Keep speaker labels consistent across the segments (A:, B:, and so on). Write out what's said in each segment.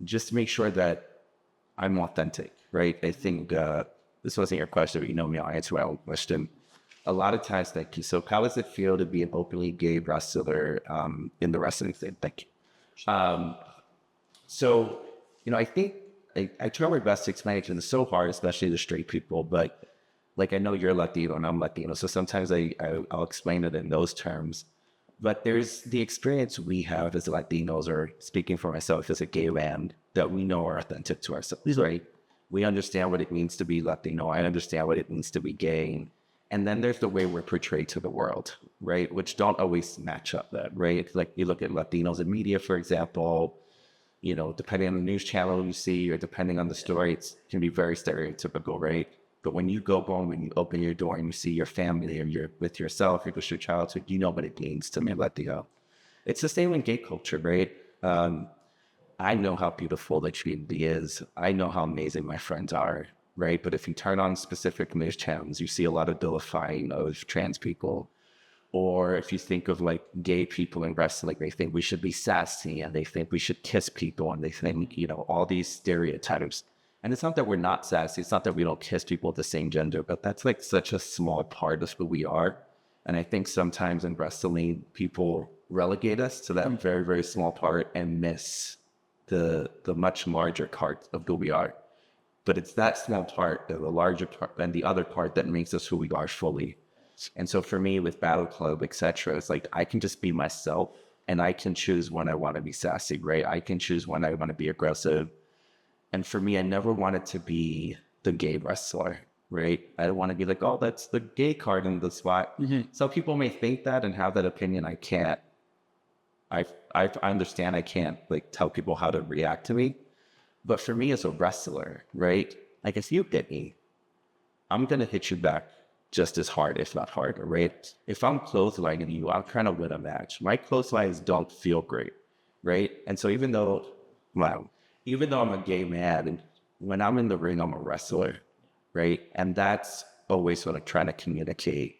A: just to make sure that I'm authentic, right? I think this wasn't your question, but you know me, I'll answer my own question. A lot of times, thank you. So how does it feel to be an openly gay wrestler in the wrestling scene? Thank you. So, I think I try my best to explain it, and it's so hard, especially to straight people, but like, I know you're Latino and I'm Latino, so sometimes I'll explain it in those terms. But there's the experience we have as Latinos, or speaking for myself as a gay man, that we know are authentic to ourselves, right? We understand what it means to be Latino. I understand what it means to be gay. And then there's the way we're portrayed to the world, right? Which don't always match up that, right? It's like you look at Latinos in media, for example, depending on the news channel you see, or depending on the story, it can be very stereotypical, right? But when you go home and you open your door and you see your family, or you're with yourself, you're with your childhood, you know what it means to be Latino. It's the same in gay culture, right? I know how beautiful the community is. I know how amazing my friends are, right? But if you turn on specific news channels, you see a lot of vilifying of trans people. Or if you think of like gay people in wrestling, they think we should be sassy, and they think we should kiss people, and they think, all these stereotypes. And it's not that we're not sassy. It's not that we don't kiss people of the same gender, but that's like such a small part of who we are. And I think sometimes in wrestling, people relegate us to that very, very small part and miss the much larger part of who we are. But it's that small part, the larger part, and the other part that makes us who we are fully. And so for me, with Battleclub, etc., it's like I can just be myself, and I can choose when I want to be sassy, right? I can choose when I want to be aggressive. And for me, I never wanted to be the gay wrestler, right? I don't want to be like, oh, that's the gay card in the spot. Mm-hmm. So people may think that and have that opinion. I can't. I understand I can't like tell people how to react to me. But for me as a wrestler, right? Like if you hit me, I'm going to hit you back just as hard, if not harder, right? If I'm clotheslining you, I'm trying to win a match. My clotheslines don't feel great, right? And so even though I'm a gay man, and when I'm in the ring, I'm a wrestler, right? And that's always what I'm trying to communicate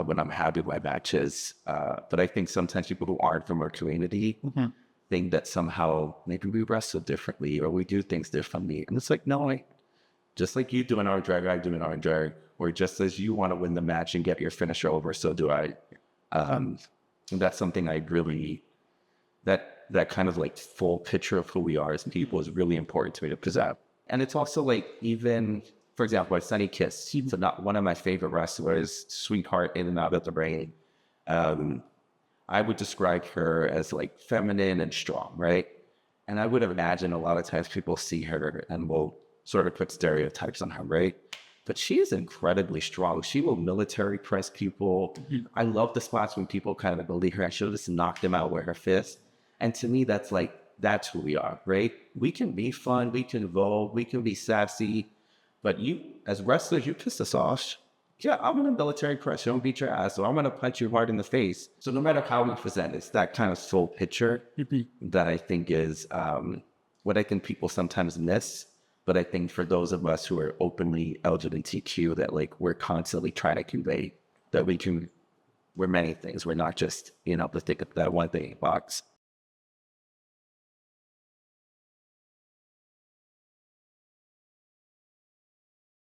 A: when I'm having my matches. But I think sometimes people who aren't from our community think that somehow maybe we wrestle differently, or we do things differently. And it's like, no, just like you do an arm drag, I do an arm drag. Or just as you want to win the match and get your finisher over, so do I. And that's something I really, that kind of like full picture of who we are as people is really important to me to present. And it's also like, even, for example, like Sunny Kiss, she's not one of my favorite wrestlers, sweetheart in and out of the ring. I would describe her as like feminine and strong, right? And I would imagine a lot of times people see her and will sort of put stereotypes on her, right? But she is incredibly strong. She will military press people. Mm-hmm. I love the spots when people kind of believe her. I should have just knocked them out with her fist. And to me, that's who we are, right? We can be fun, we can vote, we can be sassy. But you, as wrestlers, you piss us off. Yeah, I'm going to military press you, I'm beat your ass, or I'm going to punch you hard in the face. So no matter how we present, it's that kind of full picture that I think is what I think people sometimes miss. But I think for those of us who are openly LGBTQ, that like we're constantly trying to convey that we're many things. We're not just, the thick of that one thing box.